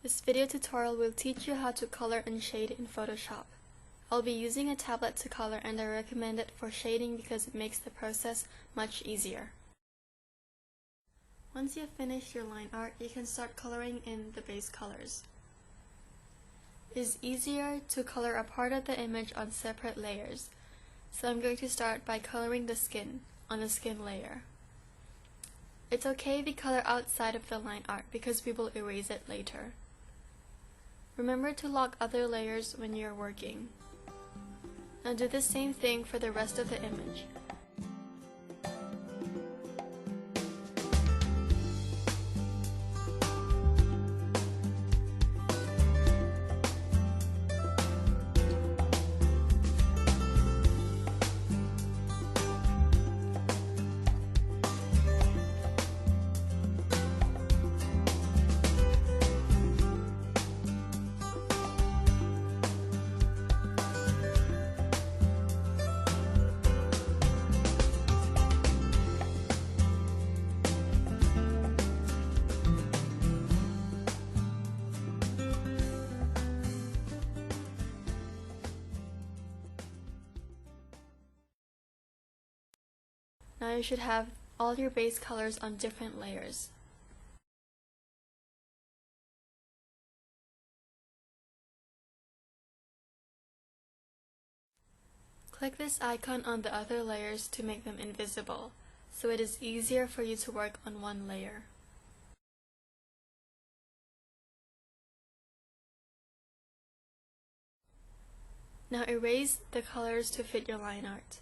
This video tutorial will teach you how to color and shade in Photoshop. I'll be using a tablet to color, and I recommend it for shading because it makes the process much easier. Once you've finished your line art, you can start coloring in the base colors. It is easier to color a part of the image on separate layers, so I'm going to start by coloring the skin on the skin layer. It's okay if you color outside of the line art because we will erase it later. Remember to lock other layers when you're working. Now do the same thing for the rest of the image. Now you should have all your base colors on different layers. Click this icon on the other layers to make them invisible, so it is easier for you to work on one layer. Now erase the colors to fit your line art.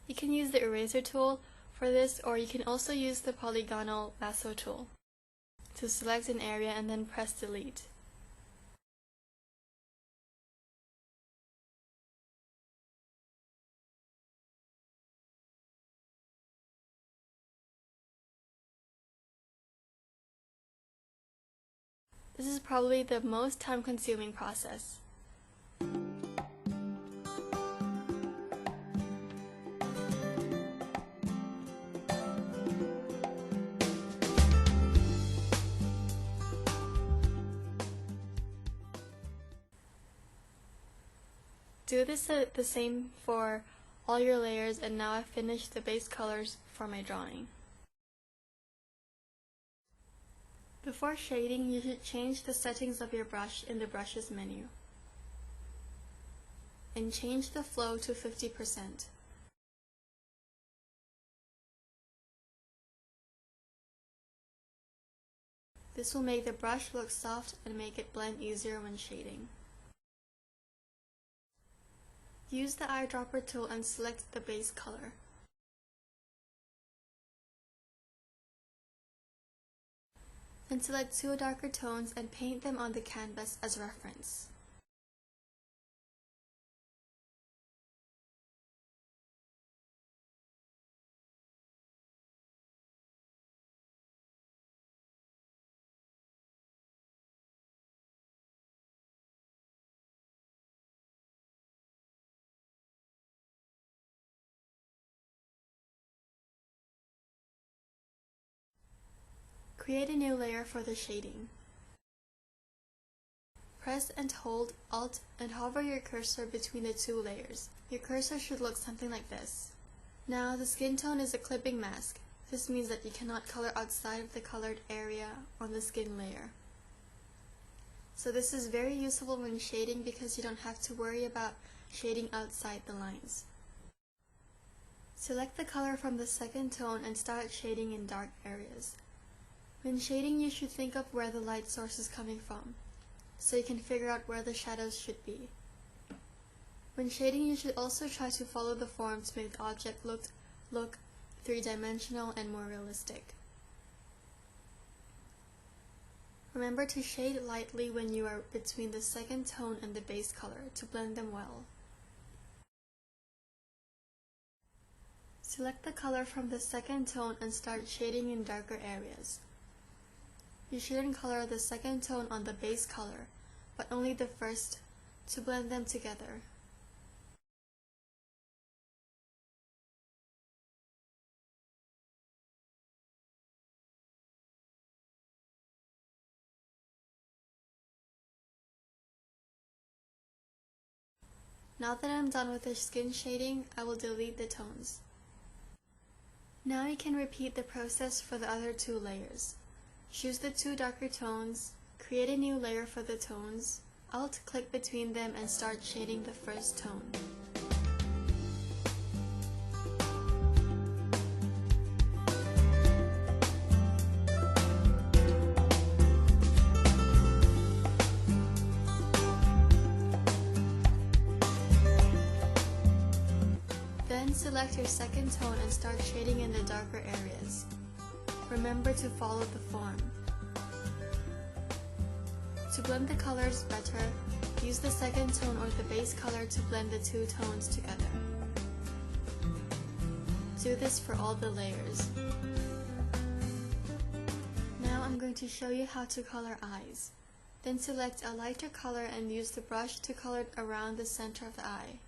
You can use the eraser tool for this, or you can also use the polygonal lasso tool to select an area and then press delete. This is probably the most time-consuming process. Do this the same for all your layers, and now I've finished the base colors for my drawing. Before shading, you should change the settings of your brush in the Brushes menu and change the flow to 50%. This will make the brush look soft and make it blend easier when shading. Use the eyedropper tool and select the base color. Then select two darker tones and paint them on the canvas as reference. Create a new layer for the shading. Press and hold Alt and hover your cursor between the two layers. Your cursor should look something like this. Now the skin tone is a clipping mask. This means that you cannot color outside of the colored area on the skin layer. So this is very useful when shading because you don't have to worry about shading outside the lines. Select the color from the second tone and start shading in dark areas. When shading, you should think of where the light source is coming from, so you can figure out where the shadows should be. When shading, you should also try to follow the form to make the object look three-dimensional and more realistic. Remember to shade lightly when you are between the second tone and the base color to blend them well. Select the color from the second tone and start shading in darker areas. You shouldn't color the second tone on the base color, but only the first to blend them together. Now that I'm done with the skin shading, I will delete the tones. Now you can repeat the process for the other two layers. Choose the two darker tones, create a new layer for the tones, Alt-click between them and start shading the first tone. Then select your second tone and start shading in the darker areas. Remember to follow the form. To blend the colors better, use the second tone or the base color to blend the two tones together. Do this for all the layers. Now I'm going to show you how to color eyes. Then select a lighter color and use the brush to color it around the center of the eye.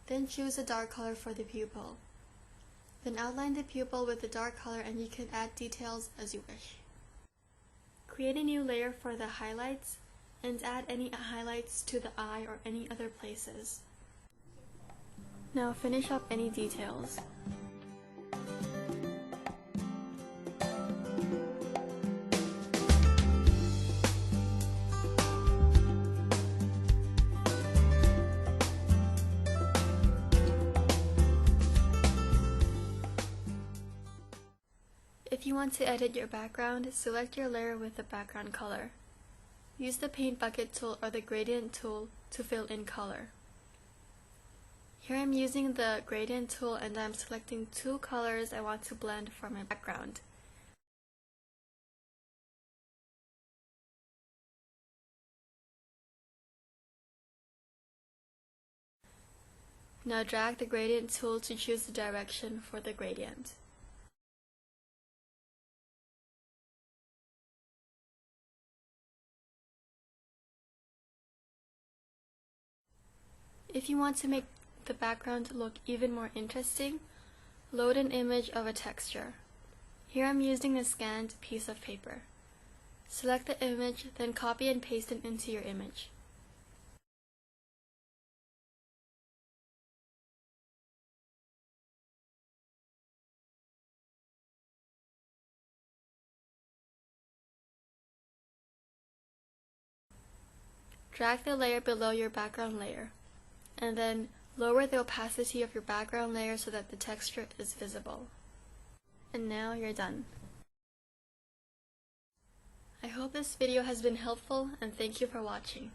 Then choose a dark color for the pupil. Then outline the pupil with the dark color and you can add details as you wish. Create a new layer for the highlights and add any highlights to the eye or any other places. Now finish up any details. If you want to edit your background, select your layer with the background color. Use the paint bucket tool or the gradient tool to fill in color. Here I'm using the gradient tool and I'm selecting two colors I want to blend for my background. Now drag the gradient tool to choose the direction for the gradient. If you want to make the background look even more interesting, load an image of a texture. Here I'm using a scanned piece of paper. Select the image, then copy and paste it into your image. Drag the layer below your background layer, and then lower the opacity of your background layer so that the texture is visible. And now you're done. I hope this video has been helpful and thank you for watching.